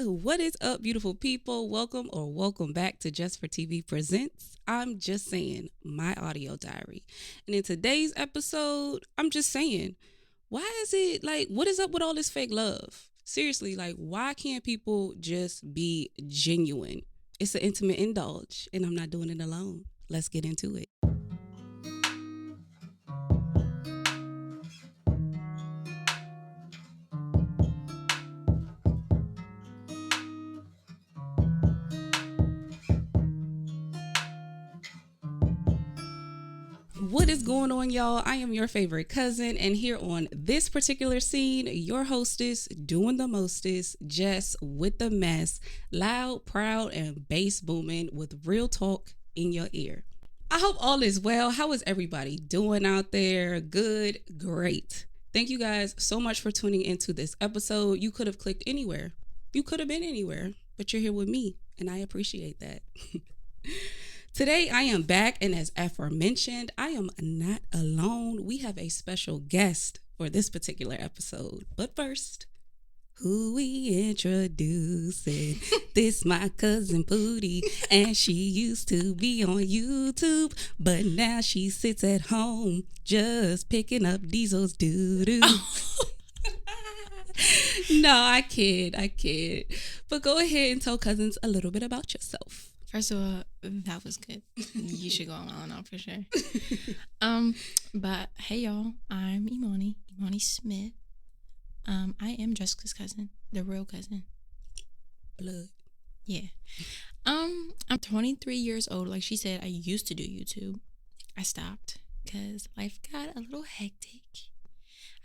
What is up, beautiful people? Welcome back to Jess4TV Presents. I'm just saying my audio diary. And in today's episode, I'm just saying, why is it like, what is up with all this fake love? Seriously, like, why can't people just be genuine? It's an intimate indulge, and I'm not doing it alone. Let's get into it. What is going on, y'all? I am your favorite cousin, and here on this particular scene, your hostess, doing the mostest, Jess with the mess, loud, proud, and bass booming with real talk in your ear. I hope all is well. How is everybody doing out there? Good, great. Thank you guys so much for tuning into this episode. You could have clicked anywhere. You could have been anywhere, but you're here with me, and I appreciate that. Today, I am back, and as aforementioned, I am not alone. We have a special guest for this particular episode. But first, who we introducing? This my cousin Pootie, and she used to be on YouTube, but now she sits at home just picking up Diesel's doo-doo. No, I kid. But go ahead and tell cousins a little bit about yourself. First of all, that was good. You should go on for sure. But hey y'all, I'm Monee Smith. I am Jessica's cousin, the real cousin. Blood. Yeah. I'm 23 years old. Like she said, I used to do YouTube. I stopped because life got a little hectic.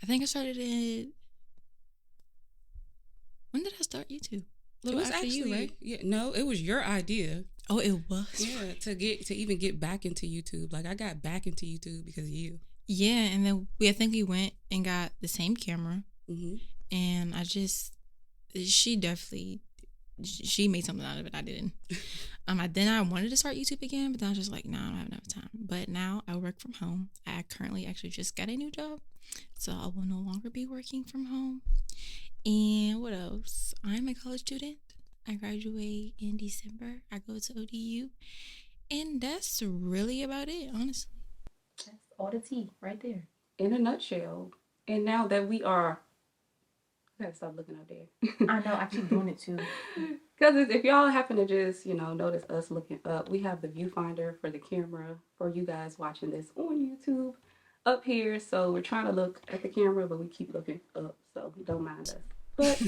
I think I started it. When did I start YouTube? It was actually you, right? Yeah, no, it was your idea. Oh, it was. Yeah, to even get back into YouTube. Like I got back into YouTube because of you. Yeah, and then I think we went and got the same camera, and she made something out of it. I didn't. I wanted to start YouTube again, but then I was just like, I don't have enough time. But now I work from home. I currently actually just got a new job, so I will no longer be working from home. And what else? I'm a college student. I graduate in December. I go to ODU. And that's really about it, honestly. That's all the tea right there. In a nutshell. And now that we are... I gotta stop looking up there. I know, I keep doing it too. Because if y'all happen to just, notice us looking up, we have the viewfinder for the camera for you guys watching this on YouTube up here. So we're trying to look at the camera, but we keep looking up. So don't mind us. But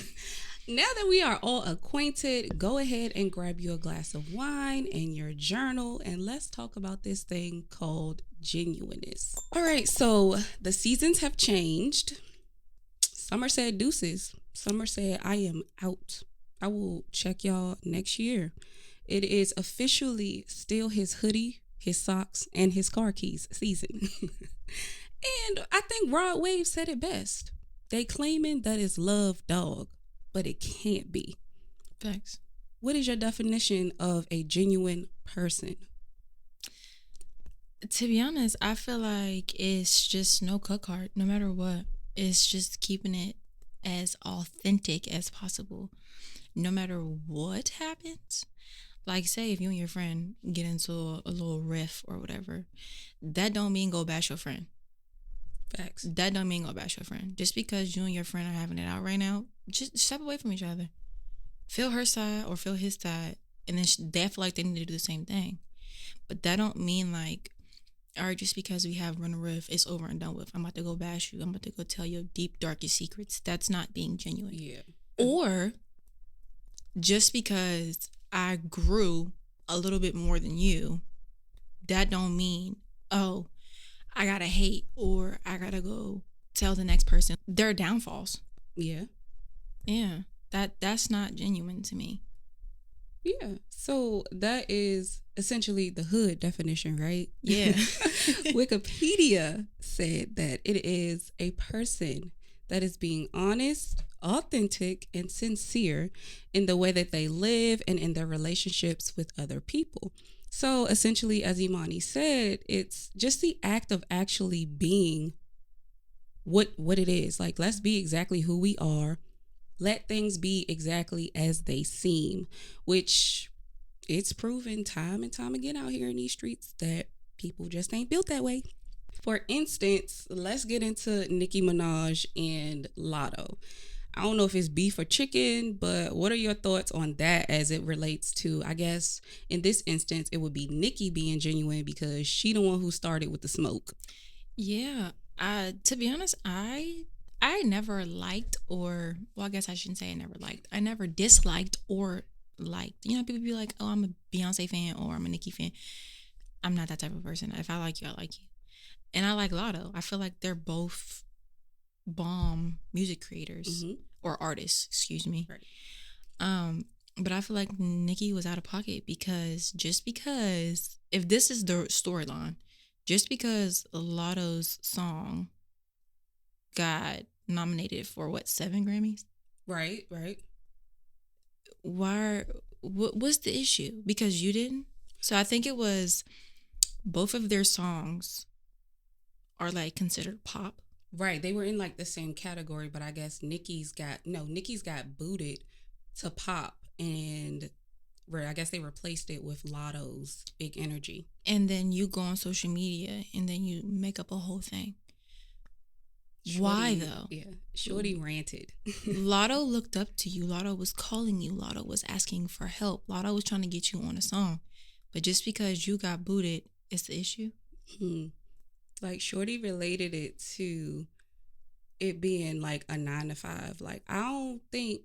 now that we are all acquainted, go ahead and grab you a glass of wine and your journal, and let's talk about this thing called genuineness. All right, so the seasons have changed. Summer said deuces. Summer said I am out. I will check y'all next year. It is officially still his hoodie, his socks, and his car keys season. And I think Rod Wave said it best. They claiming that it's love, dog, but it can't be. Facts. What is your definition of a genuine person? To be honest, I feel like it's just no cut card, no matter what. It's just keeping it as authentic as possible, no matter what happens. Like, say if you and your friend get into a little riff or whatever, that don't mean go bash your friend. Facts. That don't mean go bash your friend. Just because you and your friend are having it out right now, just step away from each other. Feel her side or feel his side, and then they feel like they need to do the same thing. But that don't mean like, all right, just because we have run a riff, it's over and done with. I'm about to go bash you. I'm about to go tell your deep, darkest secrets. That's not being genuine. Yeah. Or just because I grew a little bit more than you, that don't mean, oh, I gotta hate or I gotta go tell the next person their downfalls. Yeah. Yeah. That's not genuine to me. Yeah. So that is essentially the hood definition, right? Yeah. Wikipedia said that it is a person that is being honest, authentic, and sincere in the way that they live and in their relationships with other people. So essentially, as Imani said, it's just the act of actually being what it is. Like, let's be exactly who we are. let things be exactly as they seem, which it's proven time and time again out here in these streets that people just ain't built that way. For instance, let's get into Nicki Minaj and Lotto. I don't know if it's beef or chicken, but what are your thoughts on that as it relates to, I guess, in this instance, it would be Nicki being genuine because she the one who started with the smoke. Yeah. To be honest, I never liked, or well, I guess I shouldn't say I never liked. I never disliked or liked. You know, people be like, "Oh, I'm a Beyonce fan," or "I'm a Nicki fan." I'm not that type of person. If I like you, I like you. And I like Lotto. I feel like they're both bomb music creators or artists, excuse me. Right. But I feel like Nicki was out of pocket because if this is the storyline, just because Lotto's song got nominated for 7 Grammys? Right. What's the issue? Because you didn't? So I think it was both of their songs are like considered pop. Right. They were in like the same category, but I guess Nicki's got booted to pop, and where I guess they replaced it with Lotto's Big Energy. And then you go on social media and then you make up a whole thing. Shorty, why though? Yeah. Shorty ranted. Lotto looked up to you. Lotto was calling you. Lotto was asking for help. Lotto was trying to get you on a song. But just because you got booted, it's the issue? Like Shorty related it to it being like a 9 to 5. Like I don't think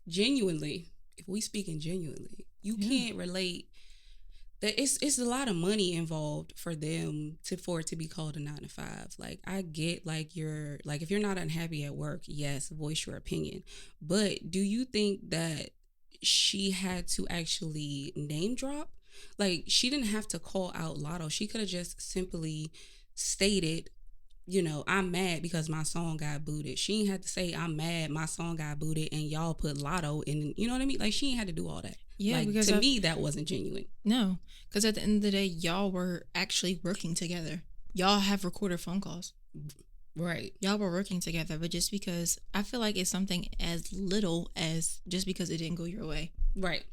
genuinely, if we speaking genuinely, you can't relate that it's a lot of money involved for them for it to be called a 9 to 5. Like I get like if you're not unhappy at work, yes, voice your opinion. But do you think that she had to actually name drop? Like she didn't have to call out Lotto. She could have just simply stated, I'm mad because my song got booted. She ain't had to say I'm mad my song got booted and y'all put Lotto in. You know what I mean? Like she ain't had to do all that. Yeah, like, because to me that wasn't genuine. No, because at the end of the day, y'all were actually working together. Y'all have recorded phone calls. Right. Y'all were working together, but just because I feel like it's something as little as just because it didn't go your way. Right.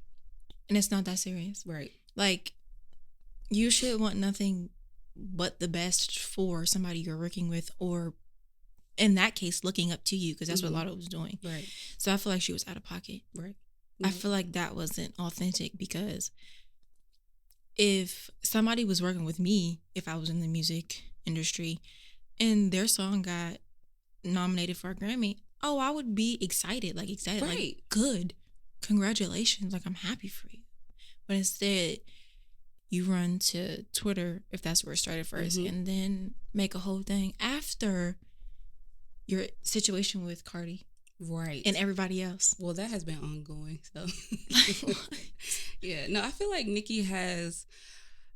And it's not that serious. Right. Like you should want nothing but the best for somebody you're working with, or in that case, looking up to you, because that's what Lotto was doing. Right. So I feel like she was out of pocket. Right. I feel like that wasn't authentic, because if somebody was working with me, if I was in the music industry and their song got nominated for a Grammy, I would be excited. Right. Like, good, congratulations, like I'm happy for you. But instead, you run to Twitter, if that's where it started first, and then make a whole thing after your situation with Cardi. Right. And everybody else. Well, that has been ongoing. So, yeah. No, I feel like Nicki has,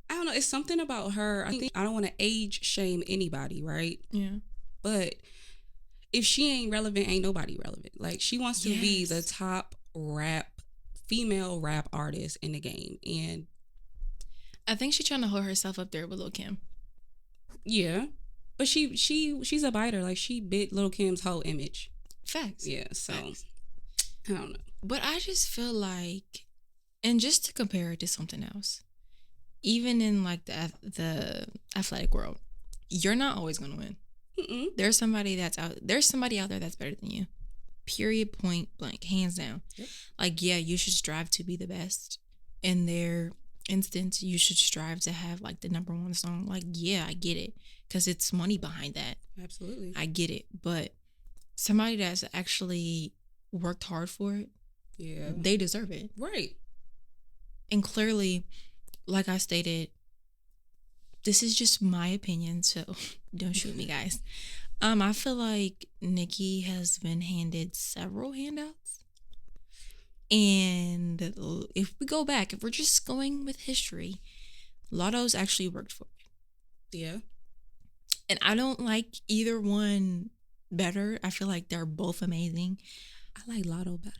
I don't know, it's something about her. I don't want to age shame anybody, right? Yeah. But if she ain't relevant, ain't nobody relevant. Like, she wants to be the top female rap artist in the game. And I think she's trying to hold herself up there with Lil' Kim. Yeah. But she's a biter. Like, she bit Lil' Kim's whole image. Facts. Yeah, so Facts. I don't know. But I just feel like, and just to compare it to something else, even in like the athletic world, you're not always going to win. Mm-mm. There's somebody out there that's better than you. Period, point blank, hands down. Yep. Like, yeah, you should strive to be the best. In their instance, you should strive to have like the number one song. Like, yeah, I get it, because it's money behind that. Absolutely. I get it. But somebody that's actually worked hard for it, yeah, they deserve it. Right. And clearly, like I stated, this is just my opinion, so don't shoot me, guys. I feel like Nicki has been handed several handouts. And if we go back, if we're just going with history, Lotto's actually worked for it. Yeah. And I don't like either one better. I feel like they're both amazing. I like Lotto better.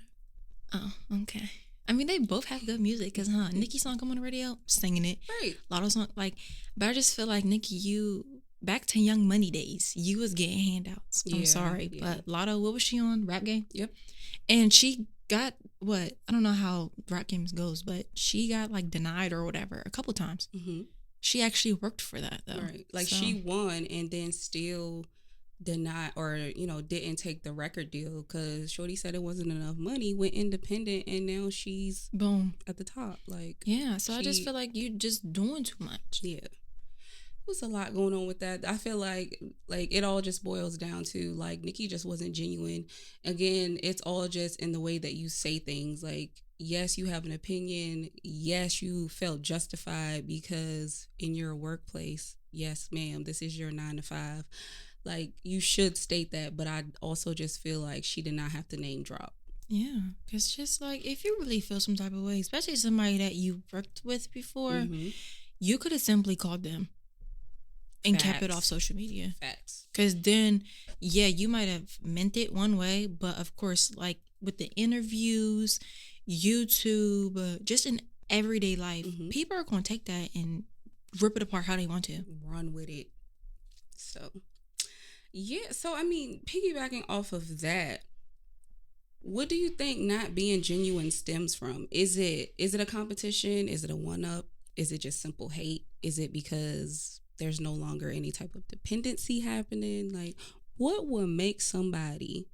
Oh, okay. I mean, they both have good music, because Nicki's song come on the radio, singing it. Right. Lotto's song, like, but I just feel like, Nicki, you back to Young Money days. You was getting handouts. I'm sorry, but Lotto, what was she on? Rap Game? Yep. And she got what? I don't know how Rap Games goes, but she got like denied or whatever a couple times. Mm-hmm. She actually worked for that though. Right. Like she won and then still denied or, didn't take the record deal because Shorty said it wasn't enough money, went independent, and now she's boom at the top. Like, yeah, so I just feel like you just doing too much. Yeah. There's a lot going on with that. I feel like it all just boils down to like Nicki just wasn't genuine. Again, it's all just in the way that you say things. Like, yes, you have an opinion. Yes, you felt justified because in your workplace, yes, ma'am, this is your 9 to 5. Like, you should state that, but I also just feel like she did not have to name drop. Yeah, because just like if you really feel some type of way, especially somebody that you worked with before, you could have simply called them and kept it off social media. Facts. Because then, yeah, you might have meant it one way, but of course, like with the interviews, YouTube, just in everyday life, people are going to take that and rip it apart how they want to. Run with it. So, yeah. So, I mean, piggybacking off of that, what do you think not being genuine stems from? Is it a competition? Is it a one-up? Is it just simple hate? Is it because there's no longer any type of dependency happening? Like, what would make somebody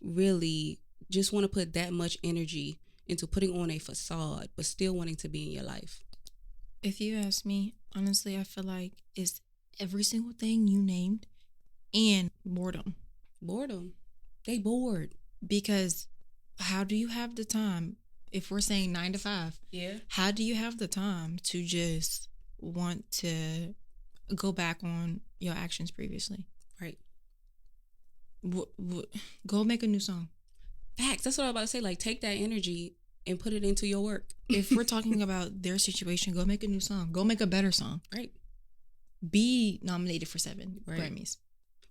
really just want to put that much energy into putting on a facade but still wanting to be in your life? If you ask me, honestly, I feel like it's every single thing you named and boredom. They bored. Because how do you have the time, if we're saying 9 to 5, how do you have the time to just want to go back on your actions previously? Right. Go make a new song. Facts. That's what I was about to say. Like, take that energy and put it into your work. If we're talking about their situation, go make a new song. Go make a better song. Right. Be nominated for 7 Grammys.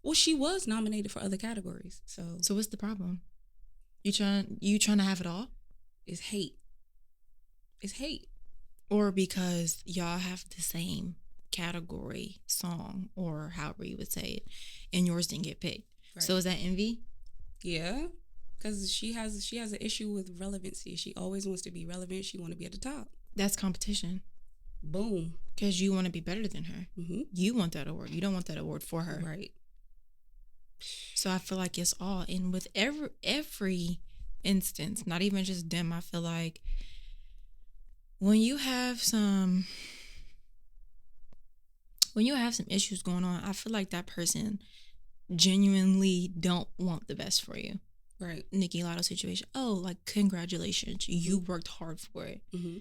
Well, she was nominated for other categories. So what's the problem? You trying to have it all? It's hate. Or because y'all have the same category song, or however you would say it, and yours didn't get picked. Right. So is that envy? Yeah, because she has an issue with relevancy. She always wants to be relevant. She want to be at the top. That's competition. Boom. Because you want to be better than her. Mm-hmm. You want that award. You don't want that award for her. Right. So I feel like it's all in with every instance, not even just them. I feel like when you have some issues going on, I feel like that person genuinely don't want the best for you. Right. Nicki Lotto situation. Oh, like, congratulations. You worked hard for it. Mm-hmm.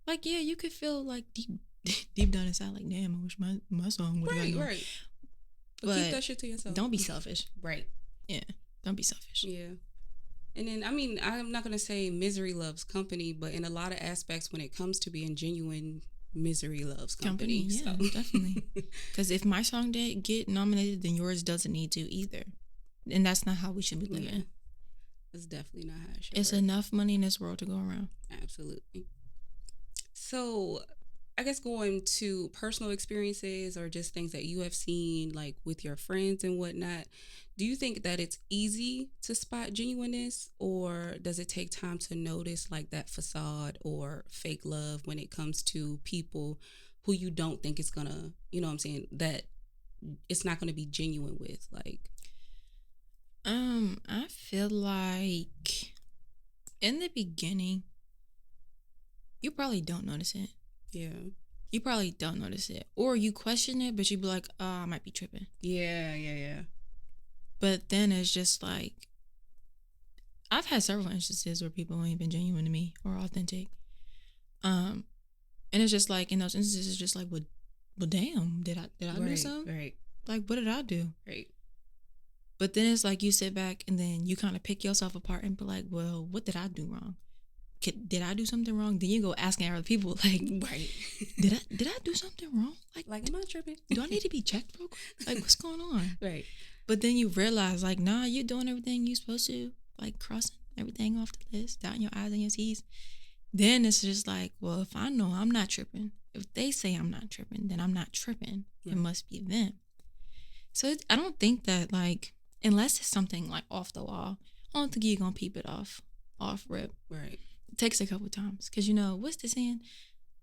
Like, yeah, you could feel like deep down inside, like, damn, I wish my song would have Right. But keep that shit to yourself. Don't be selfish. Right. Yeah. Don't be selfish. Yeah. And then, I mean, I'm not going to say misery loves company, but in a lot of aspects, when it comes to being genuine, misery loves company. Yeah, so. Definitely. Because if my song didn't get nominated, then yours doesn't need to either. And that's not how we should be living. Yeah. That's definitely not how it should It's work. Enough money in this world to go around. Absolutely. So, I guess going to personal experiences or just things that you have seen, like with your friends and whatnot, do you think that it's easy to spot genuineness, or does it take time to notice like that facade or fake love when it comes to people who you don't think it's gonna, you know what I'm saying, that it's not gonna be genuine with? Like, I feel like in the beginning, you probably don't notice it. Yeah. You probably don't notice it. Or you question it, but you be like, I might be tripping. Yeah. But then it's just like, I've had several instances where people ain't been genuine to me or authentic. And it's just like, in those instances, it's just like, well damn, did I do something? Right. Like, what did I do? Right. But then it's like you sit back and then you kind of pick yourself apart and be like, well, what did I do wrong? Did I do something wrong? Then you go asking other people, like, right. did I do something wrong? Like, am I tripping? Do I need to be checked real quick? Like, what's going on? Right. But then you realize, like, nah, you're doing everything you're supposed to, like crossing everything off the list, dotting your I's and your T's. Then it's just like, well, if I know I'm not tripping, if they say I'm not tripping, then I'm not tripping. Right. It must be them. So I don't think that, like, unless it's something like off the wall, I don't think you're gonna peep it off rip. Right. It takes a couple times, because what's the saying?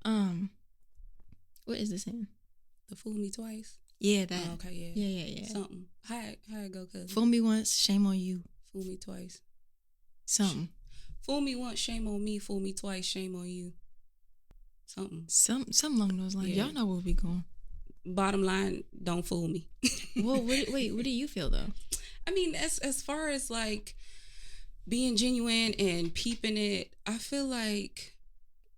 What is the saying? The fool me twice. Yeah, that. Oh, okay, yeah. Yeah. Something. How it go, cousin? Fool me once, shame on you. Fool me twice. Something. Fool me once, shame on me. Fool me twice, shame on you. Something. Some along those lines. Yeah. Y'all know where we going. Bottom line, don't fool me. Well, what do you feel though? I mean, as far as like being genuine and peeping it, I feel like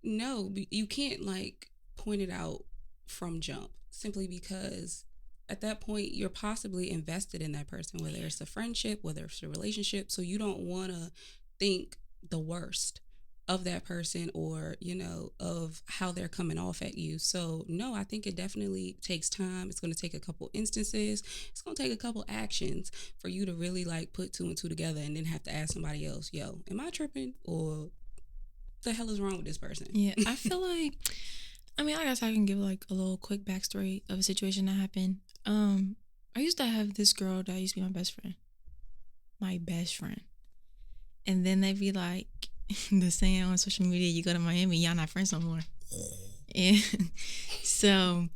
no, you can't like point it out from jump, simply because at that point you're possibly invested in that person, whether it's a friendship, whether it's a relationship. So you don't want to think the worst of that person, or of how they're coming off at you. So no, I think it definitely takes time. It's going to take a couple instances, it's going to take a couple actions for you to really like put two and two together, and then have to ask somebody else, yo, am I tripping, or the hell is wrong with this person? Yeah, I feel like, I guess I can give like a little quick backstory of a situation that happened. I used to have this girl that used to be my best friend, and then they'd be like, the saying on social media, you go to Miami, y'all not friends no more. And so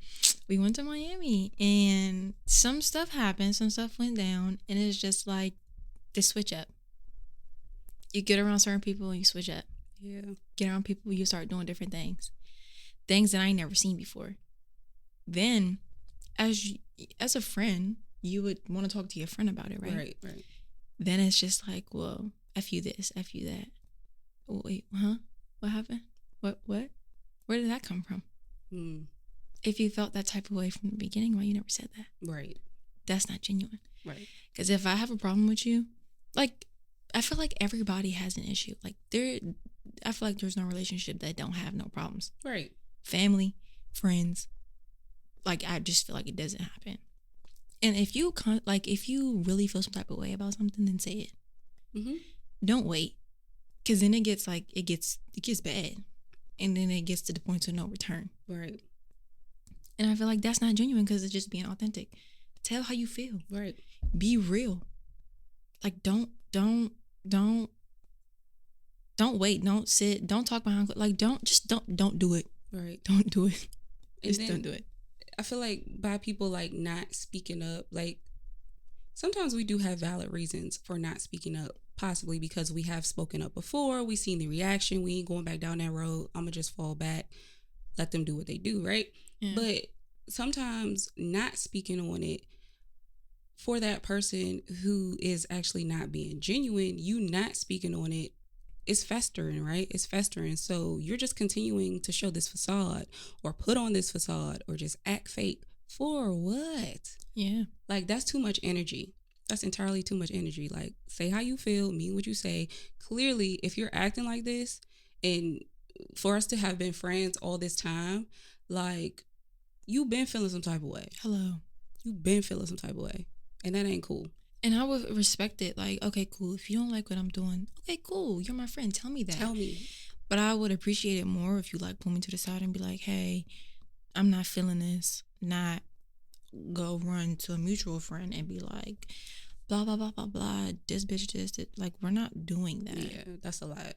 we went to Miami, and some stuff happened, some stuff went down, and it's just like the switch up. You get around certain people and you switch up. Yeah. Get around people, you start doing different things that I ain't never seen before. Then as a friend, you would want to talk to your friend about it, right? Right. Then it's just like, well, F you this, F you that. Wait, huh? What happened? What? Where did that come from? If you felt that type of way from the beginning, why you never said that? Right. That's not genuine. Right. Because if I have a problem with you, like, I feel like everybody has an issue. Like, I feel like there's no relationship that don't have no problems. Right. Family, friends, like, I just feel like it doesn't happen. And if you really feel some type of way about something, then say it. Mm-hmm. Don't wait. Because then it gets bad, and then it gets to the point of no return. Right. And I feel like that's not genuine, because it's just being authentic. Tell how you feel. Right. Be real. Like, don't wait. Don't sit. Don't talk behind. Like, don't do it. Right. Don't do it. Just don't do it. I feel like by people like not speaking up, like sometimes we do have valid reasons for not speaking up. Possibly because we have spoken up before, we seen the reaction, we ain't going back down that road. I'm gonna just fall back, let them do what they do, right? Yeah. But sometimes not speaking on it for that person who is actually not being genuine, you not speaking on it, it's festering, right? It's festering. So you're just continuing to show this facade, or put on this facade, or just act fake for what? Yeah. Like, that's too much energy. That's entirely too much energy. Like, say how you feel, mean what you say. Clearly, if you're acting like this, and for us to have been friends all this time, like, you've been feeling some type of way. Hello. You've been feeling some type of way. And that ain't cool. And I would respect it. Like, okay, cool. If you don't like what I'm doing, okay, cool. You're my friend. Tell me that. Tell me. But I would appreciate it more if you like pull me to the side and be like, hey, I'm not feeling this. Not go run to a mutual friend and be like, blah, blah, blah, blah, blah. This bitch, this. Like, we're not doing that. Yeah, that's a lot.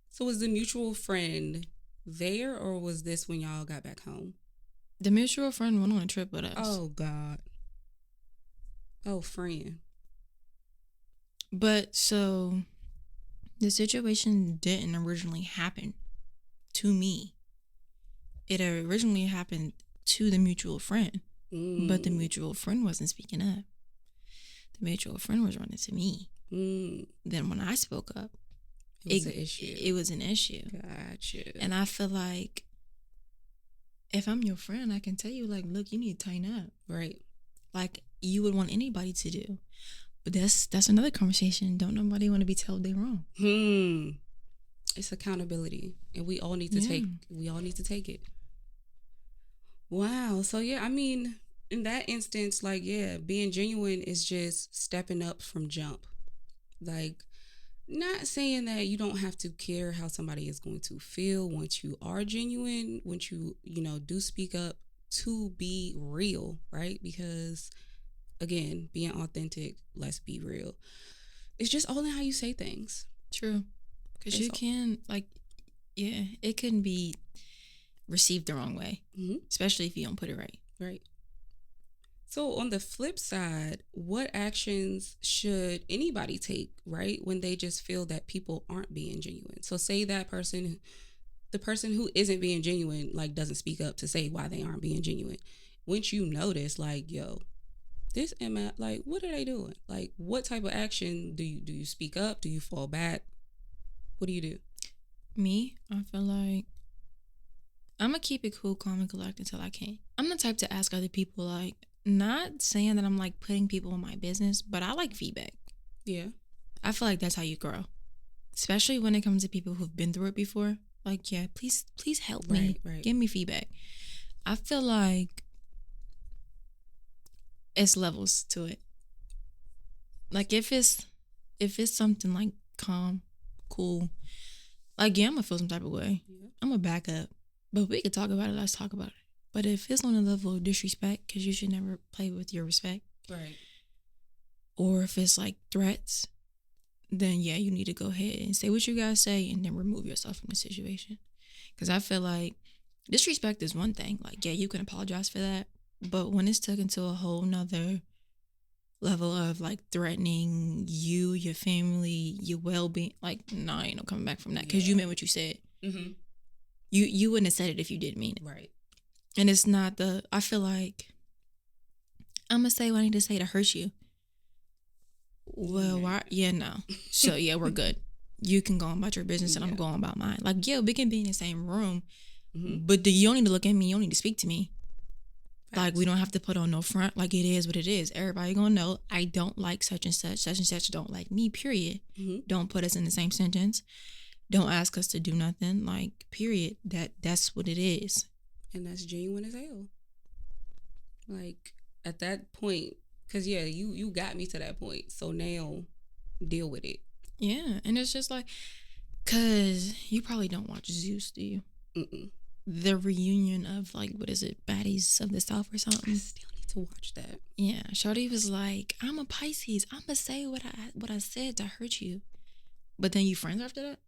So was the mutual friend there, or was this when y'all got back home? The mutual friend went on a trip with us. Oh, God. Oh, friend. But so the situation didn't originally happen to me. It originally happened to the mutual friend. But the mutual friend wasn't speaking up. The mutual friend was running to me. Then when I spoke up, it was an issue. It was an issue. Gotcha. And I feel like if I'm your friend, I can tell you, like, look, you need to tighten up. Right. Like you would want anybody to do. But that's another conversation. Don't nobody want to be told they're wrong. It's accountability. And we all need to take it. Wow. So yeah, I mean, in that instance, like, yeah, being genuine is just stepping up from jump. Like, not saying that you don't have to care how somebody is going to feel once you are genuine, once you do speak up, to be real, right? Because again, being authentic, let's be real. It's just all in how you say things. True. Because you can, it couldn't be received the wrong way, especially if you don't put it right. Right. So on the flip side, what actions should anybody take, right, when they just feel that people aren't being genuine? So say that the person who isn't being genuine, like, doesn't speak up to say why they aren't being genuine. Once you notice, like, yo, this like, what are they doing? Like, what type of action do you speak up? Do you fall back? What do you do? Me, I feel like I'm gonna keep it cool, calm, and collected until I can. I'm the type to ask other people, like, not saying that I'm like putting people in my business, but I like feedback. Yeah. I feel like that's how you grow, especially when it comes to people who've been through it before. Like, yeah, please help me. Right. Give me feedback. I feel like it's levels to it. Like, if it's something like calm, cool, like, yeah, I'm gonna feel some type of way. Yeah. I'm gonna back up, but we could talk about it. Let's talk about it. But if it's on a level of disrespect, because you should never play with your respect, right? Or if it's like threats, then yeah, you need to go ahead and say what you guys say, and then remove yourself from the situation. Because I feel like disrespect is one thing. Like, yeah, you can apologize for that, but when it's taken to a whole nother level of like threatening you, your family, your well-being, like, nah, ain't no coming back from that, because you meant what you said. Mm-hmm. You wouldn't have said it if you didn't mean it, right? And it's not I feel like I'm gonna say what I need to say to hurt you. Well, why? Yeah, no. So yeah, we're good. You can go on about your business, and I'm going about mine. Like, yeah, we can be in the same room, but you don't need to look at me. You don't need to speak to me. Facts. Like, we don't have to put on no front. Like, it is what it is. Everybody gonna know I don't like such and such don't like me, period. Don't put us in the same sentence. Don't ask us to do nothing, like, period. That's what it is. And that's genuine as hell. Like, at that point, because yeah, you got me to that point, so now deal with it. Yeah. And it's just like, because you probably don't watch Zeus, do you? The reunion of, like, what is it, Baddies of the South or something? I still need to watch that. Yeah. Shorty was like, I'm a Pisces, I'm gonna say what I said to hurt you. But then you friends after that?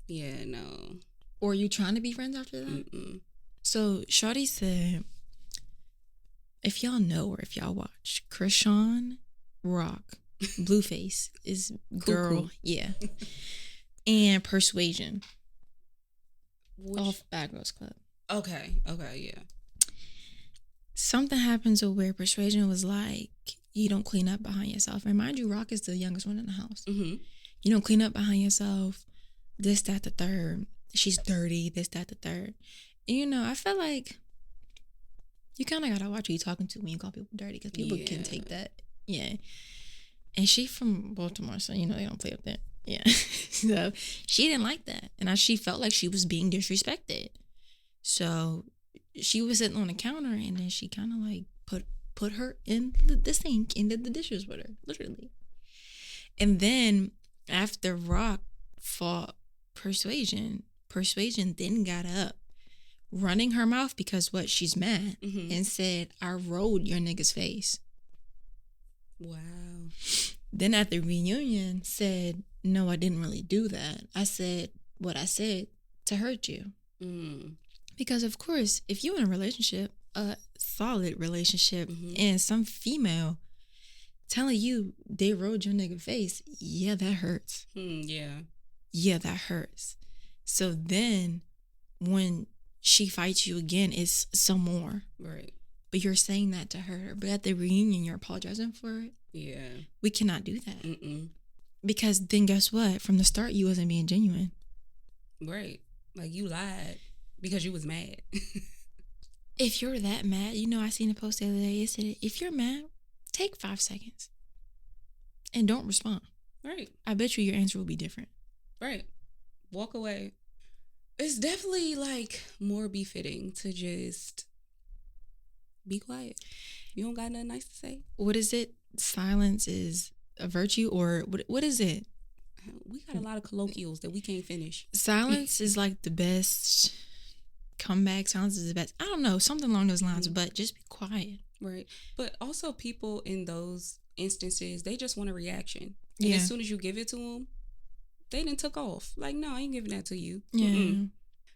Yeah, no. Or you trying to be friends after that? So Shorty said, if y'all know or if y'all watch, Krishan Rock, Blueface is girl, cool. Yeah, and Persuasion, off Bad Girls Club. Okay, yeah. Something happened to where Persuasion was like, you don't clean up behind yourself. And mind you, Rock is the youngest one in the house. You don't clean up behind yourself. This, that, the third. She's dirty. This, that, the third. And, I feel like you kind of got to watch who you're talking to when you call people dirty, because people can take that. Yeah. And she from Baltimore, so, they don't play with that. Yeah. So she didn't like that. And she felt like she was being disrespected. So she was sitting on the counter, and then she kind of like put her in the sink and did the dishes with her, literally. And then after Rock fought Persuasion then got up, running her mouth because she's mad, and said, I rolled your nigga's face. Wow. Then at the reunion said, no, I didn't really do that. I said what I said to hurt you. Because of course, if you're in a relationship, a solid relationship, and some female telling you they rolled your nigga face, yeah, that hurts. Yeah, that hurts. So then when she fights you again, it's some more. Right. But you're saying that to her. But at the reunion, you're apologizing for it. Yeah. We cannot do that. Because then guess what? From the start, you wasn't being genuine. Right. Like, you lied because you was mad. If you're that mad, I seen a post the other day. It said, if you're mad, take 5 seconds and don't respond. Right. I bet you your answer will be different. Right. Walk away. It's definitely like more befitting to just be quiet. You don't got nothing nice to say. What is it? Silence is a virtue, or what is it? We got a lot of colloquials that we can't finish. Silence is like the best comeback. Silence is the best. I don't know, something along those lines, but just be quiet. Right. But also people in those instances, they just want a reaction. And Yeah. as soon as you give it to them, they done took off. Like, no, I ain't giving that to you. Yeah. Mm-mm.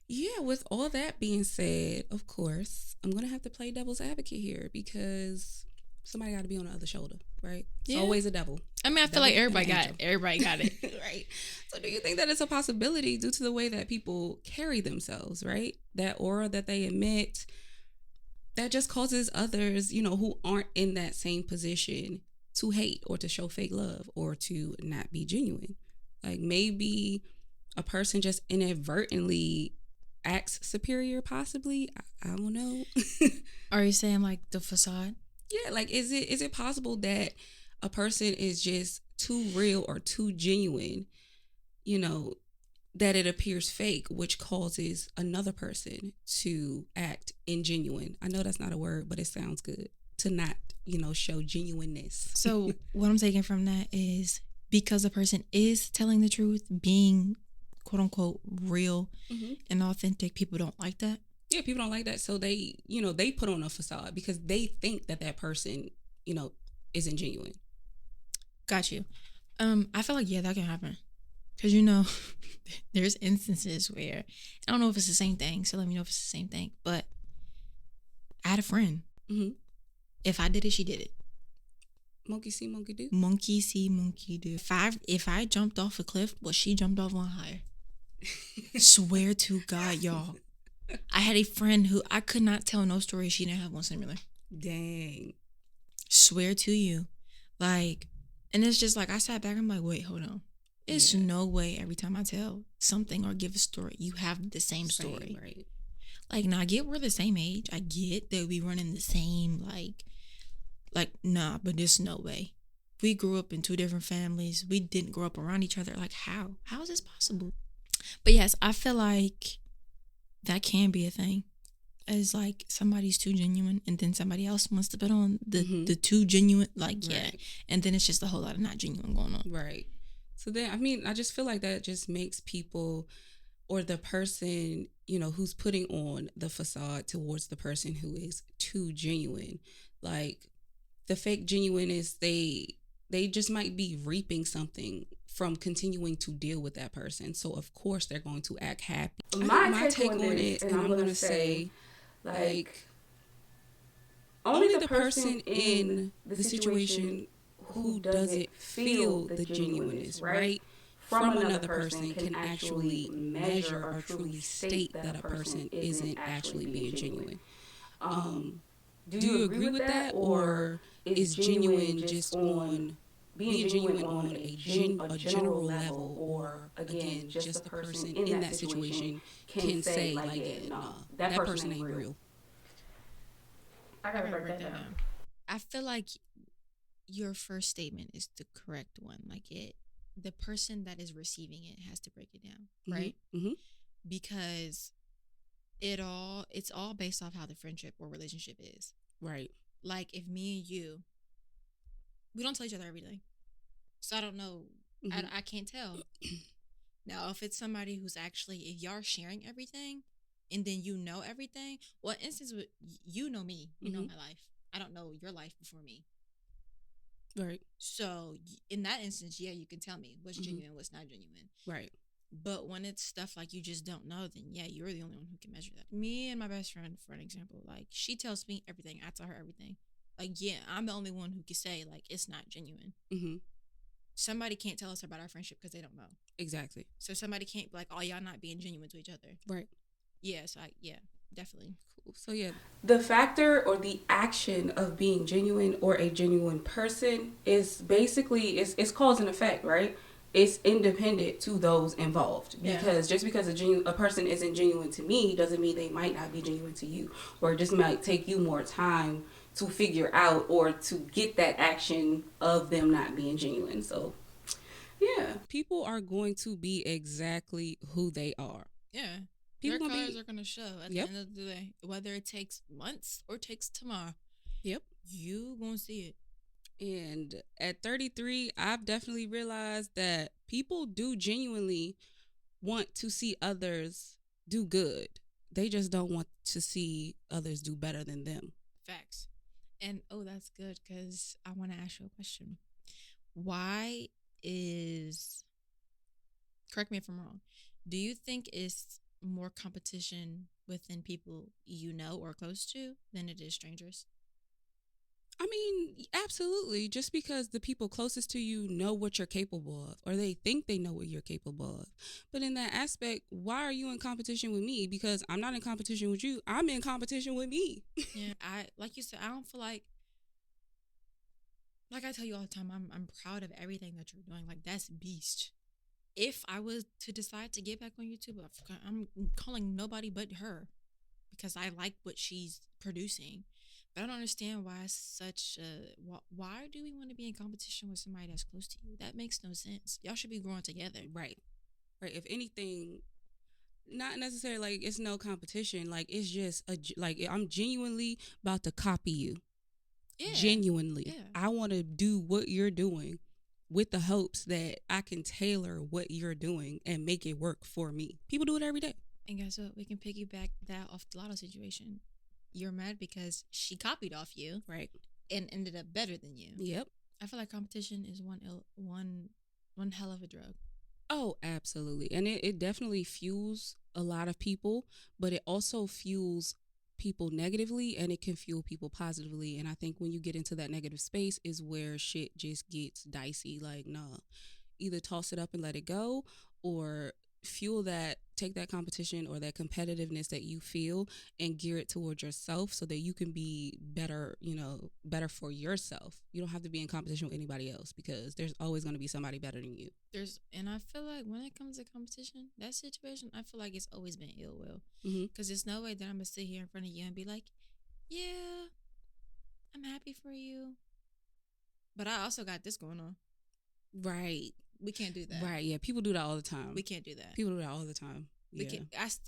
Yeah, with all that being said, of course, I'm going to have to play devil's advocate here because somebody got to be on the other shoulder, right? It's Yeah. always a devil. I mean, I feel Devil like everybody and got angel. it. Everybody got it. Right. So do you think that it's a possibility due to the way that people carry themselves, right? That aura that they emit, that just causes others, you know, who aren't in that same position to hate or to show fake love or to not be genuine. Like maybe a person just inadvertently acts superior, possibly. I don't know. Are you saying like the facade? Yeah, like is it possible that a person is just too real or too genuine, you know, that it appears fake, which causes another person to act ingenuine? I know that's not a word, but it sounds good. To not, you know, show genuineness. So what I'm taking from that is because a person is telling the truth, being quote unquote real and authentic, people don't like that. Yeah, people don't like that. So they, you know, they put on a facade because they think that that person, you know, isn't genuine. Got you. I feel like, yeah, that can happen. Because, you know, there's instances where, I don't know if it's the same thing, so let me know if it's the same thing, but I had a friend. Mm-hmm. If I did it, she did it. Monkey see, monkey do. Monkey see, monkey do. If I jumped off a cliff, well, she jumped off one higher. Swear to God, y'all. I had a friend who I could not tell no story she didn't have one similar. Dang. Swear to you. Like, and it's just like, I sat back, I'm like, wait, hold on. It's no way every time I tell something or give a story, you have the same story. Right. Like, now I get we're the same age. I get that we running the same, like, nah, but there's no way. We grew up in two different families. We didn't grow up around each other. Like, how? How is this possible? But yes, I feel like that can be a thing. As like somebody's too genuine and then somebody else wants to put on the too genuine, like, yeah. Right. And then it's just a whole lot of not genuine going on. Right. So then, I mean, I just feel like that just makes people or the person, you know, who's putting on the facade towards the person who is too genuine. Like the fake genuineness, they just might be reaping something from continuing to deal with that person. So of course they're going to act happy. My take on it, and I'm going to say, like, only the person in the situation who doesn't feel the genuineness, right, from another person can actually measure or truly state that a person isn't actually being genuine. Do you agree with that, or is genuine just on being genuine on a general level, or again, just the person in that situation can say like, yeah, no, that person ain't real? I gotta break that down. I feel like your first statement is the correct one. Like the person that is receiving it has to break it down, right? Mm-hmm. Because it's all based off how the friendship or relationship is. Right. Like if me and you, we don't tell each other everything. So I don't know. Mm-hmm. I can't tell. Now, if it's somebody who's actually, if y'all sharing everything and then you know everything, well, instance, you know me, you know my life. I don't know your life before me. Right. So in that instance, yeah, you can tell me what's genuine, what's not genuine. Right. But when it's stuff like you just don't know, then yeah, you're the only one who can measure that. Me and my best friend, for an example, like she tells me everything. I tell her everything. Like, yeah, I'm the only one who can say like it's not genuine. Mm-hmm. Somebody can't tell us about our friendship because they don't know. Exactly. So somebody can't be like, oh, y'all not being genuine to each other. Right. Yeah, so definitely. Cool. So yeah, the factor or the action of being genuine or a genuine person is basically, it's cause and effect, right? It's independent to those involved, because just because a person isn't genuine to me doesn't mean they might not be genuine to you, or it just might take you more time to figure out or to get that action of them not being genuine. So yeah, people are going to be exactly who they are. Yeah, their colors are going to show at the end of the day, whether it takes months or takes tomorrow. Yep, you gonna see it. And at 33, I've definitely realized that people do genuinely want to see others do good. They just don't want to see others do better than them. Facts. And that's good because I want to ask you a question. Why is, correct me if I'm wrong, do you think it's more competition within people you know or close to than it is strangers? I mean, absolutely. Just because the people closest to you know what you're capable of, or they think they know what you're capable of. But in that aspect, why are you in competition with me? Because I'm not in competition with you. I'm in competition with me. Yeah, like you said, I don't feel like I tell you all the time, I'm proud of everything that you're doing. Like, that's beast. If I was to decide to get back on YouTube, I'm calling nobody but her because I like what she's producing. But I don't understand why such a, why do we want to be in competition with somebody that's close to you? That makes no sense. Y'all should be growing together. Right. Right. If anything, not necessarily like it's no competition. Like it's just like I'm genuinely about to copy you. Yeah. Genuinely. Yeah. I want to do what you're doing with the hopes that I can tailor what you're doing and make it work for me. People do it every day. And guess what? We can piggyback that off the lotto situation. You're mad because she copied off you. Right. And ended up better than you. Yep. I feel like competition is one hell of a drug. Oh, absolutely. And it definitely fuels a lot of people, but it also fuels people negatively and it can fuel people positively. And I think when you get into that negative space is where shit just gets dicey. Like, nah, either toss it up and let it go or take that competition or that competitiveness that you feel and gear it towards yourself so that you can be better, better for yourself. You don't have to be in competition with anybody else because there's always going to be somebody better than you. And I feel like when it comes to competition, that situation, I feel like it's always been ill will. Mm-hmm. Because there's no way that I'm going to sit here in front of you and be like, yeah, I'm happy for you. But I also got this going on. Right. We can't do that. Right. Yeah. People do that all the time. We can't do that. People do that all the time. Yeah.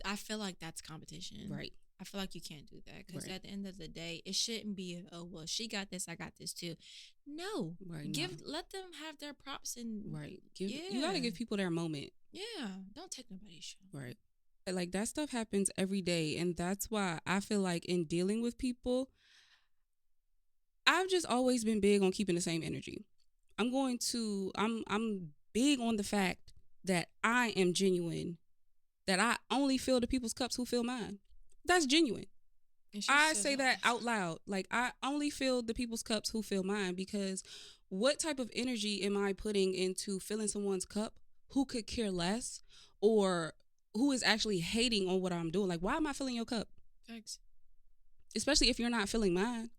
I feel like that's competition. Right. I feel like you can't do that because right. at the end of the day, it shouldn't be, oh, well, she got this, I got this too. No. Right. Let them have their props and. Right. You got to give people their moment. Yeah. Don't take nobody's show. Right. Like that stuff happens every day. And that's why I feel like in dealing with people, I've just always been big on keeping the same energy. I'm big on the fact that I am genuine, that I only fill the people's cups who fill mine. That's genuine. I say that out loud. Like, I only fill the people's cups who fill mine because what type of energy am I putting into filling someone's cup who could care less or who is actually hating on what I'm doing? Like, why am I filling your cup? Thanks. Especially if you're not filling mine.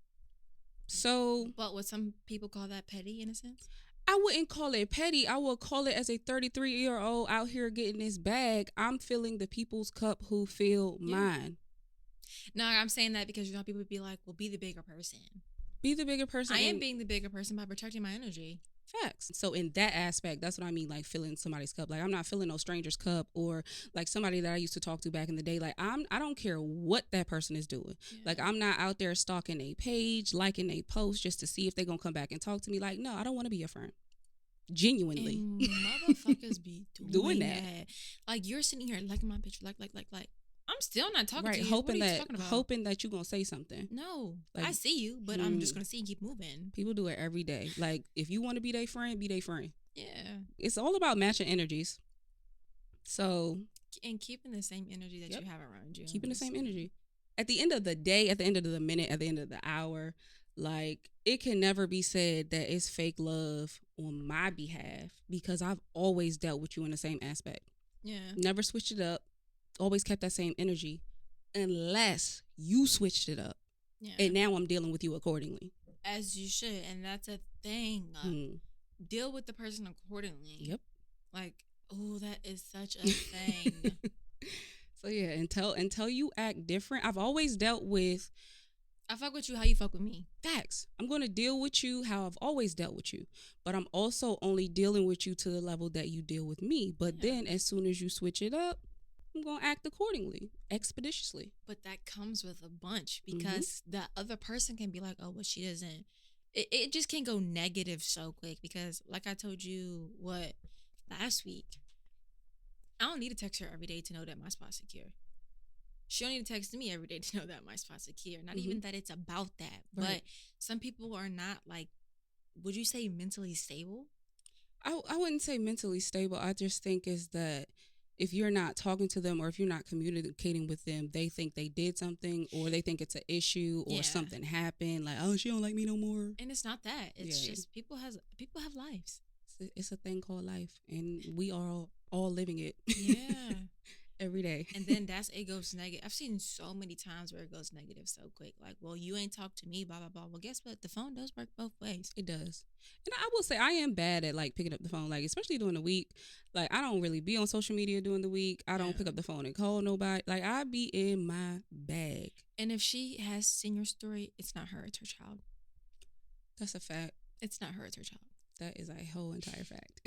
So. But would some people call that petty in a sense? I wouldn't call it petty. I would call it as a 33-year-old out here getting this bag. I'm filling the people's cup who fill mine. No, I'm saying that because people would be like, well, be the bigger person. Be the bigger person. I am being the bigger person by protecting my energy. Facts. So in that aspect, that's what I mean, like filling somebody's cup. Like I'm not filling no stranger's cup or like somebody that I used to talk to back in the day. Like I don't care what that person is doing. Yeah. Like I'm not out there stalking a page, liking a post just to see if they're going to come back and talk to me. Like, no, I don't want to be your friend. Genuinely. And motherfuckers be doing that. Like you're sitting here liking my picture, like. I'm still not talking to you. Hoping that you're going to say something. No. Like, I see you, but I'm just going to see and keep moving. People do it every day. Like, if you want to be their friend, be their friend. Yeah. It's all about matching energies. So. And keeping the same energy that you have around you. Keeping the same energy. At the end of the day, at the end of the minute, at the end of the hour, like, it can never be said that it's fake love on my behalf because I've always dealt with you in the same aspect. Yeah. Never switched it up. Always kept that same energy unless you switched it up. Yeah. And now I'm dealing with you accordingly. As you should. And that's a thing. Deal with the person accordingly. Yep. Like, oh, that is such a thing. So yeah, until you act different, I've always dealt with. I fuck with you how you fuck with me. Facts. I'm going to deal with you how I've always dealt with you. But I'm also only dealing with you to the level that you deal with me. But then as soon as you switch it up, I'm going to act accordingly, expeditiously. But that comes with a bunch because the other person can be like, oh, well, she doesn't. It just can go negative so quick because like I told you, last week, I don't need to text her every day to know that my spot's secure. She don't need to text me every day to know that my spot's secure. Not Mhm. even that it's about that. Right. But some people are not like, would you say mentally stable? I wouldn't say mentally stable. I just think is that if you're not talking to them or if you're not communicating with them, they think they did something or they think it's an issue or Yeah. something happened. Like, oh, she don't like me no more. And it's not that. It's Yeah. just people have lives. It's a thing called life, and we are all living it. Yeah. Every day. And then it goes negative. I've seen so many times where it goes negative so quick. Like, well, you ain't talked to me, blah, blah, blah. Well, guess what? The phone does work both ways. It does. And I will say I am bad at like picking up the phone, like especially during the week. Like I don't really be on social media during the week. I don't pick up the phone and call nobody. Like I be in my bag. And if she has seen your story, it's not her, it's her child. That's a fact. It's not her, it's her child. That is a whole entire fact.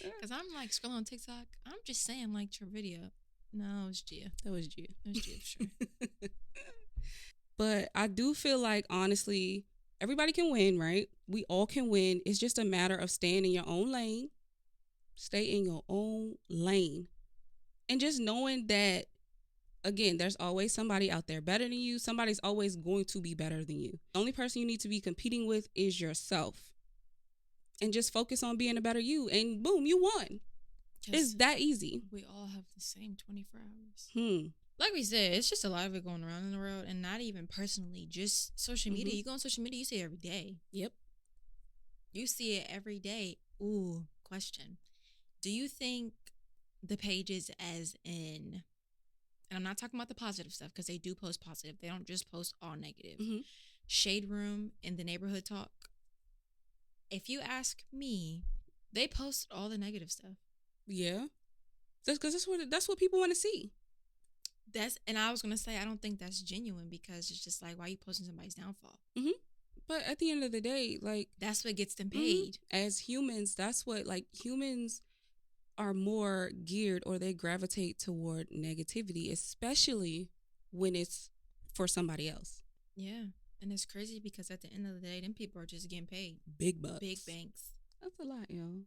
Because I'm like scrolling on TikTok. I'm just saying, like, your video. No, it was Gia. That was Gia. It was Gia for sure. But I do feel like, honestly, everybody can win, right? We all can win. It's just a matter of staying in your own lane. Stay in your own lane. And just knowing that, again, there's always somebody out there better than you. Somebody's always going to be better than you. The only person you need to be competing with is yourself. And just focus on being a better you. And boom, you won. It's that easy. We all have the same 24 hours. Like we said, it's just a lot of it going around in the world, and not even personally, just social media. You go on social media, you see it every day. Yep. You see it every day. Ooh, question. Do you think the pages as in, and I'm not talking about the positive stuff because they do post positive. They don't just post all negative. Shade Room and the Neighborhood Talk. If you ask me, they post all the negative stuff. Yeah. That's because that's what people want to see. And I was going to say, I don't think that's genuine because it's just like, why are you posting somebody's downfall? But at the end of the day, like... That's what gets them paid. As humans, that's what, like, humans are more geared or they gravitate toward negativity, especially when it's for somebody else. Yeah. And it's crazy because at the end of the day, them people are just getting paid. Big bucks. Big banks. That's a lot, yo.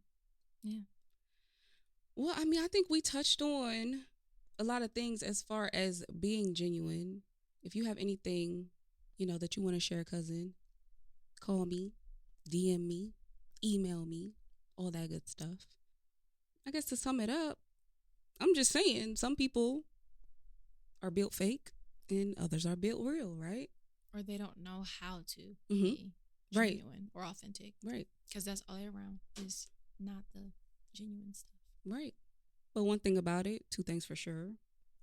Yeah. Well, I mean, I think we touched on a lot of things as far as being genuine. If you have anything, that you want to share, cousin, call me, DM me, email me, all that good stuff. I guess to sum it up, I'm just saying some people are built fake and others are built real, right? Or they don't know how to be genuine or authentic. Right. Because that's all around is not the genuine stuff. Right. But one thing about it, two things for sure.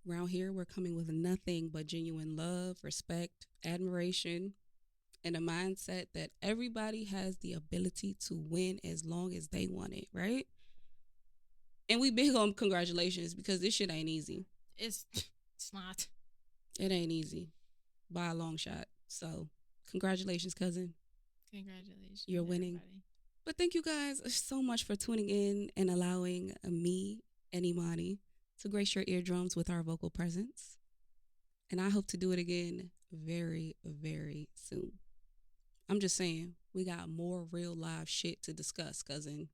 Around here, we're coming with nothing but genuine love, respect, admiration, and a mindset that everybody has the ability to win as long as they want it, right? And we big on congratulations because this shit ain't easy. It's not. It ain't easy by a long shot. So congratulations, cousin. Congratulations. You're winning. Everybody. But thank you guys so much for tuning in and allowing me and Imani to grace your eardrums with our vocal presence. And I hope to do it again very, very soon. I'm just saying, we got more real live shit to discuss, cousin.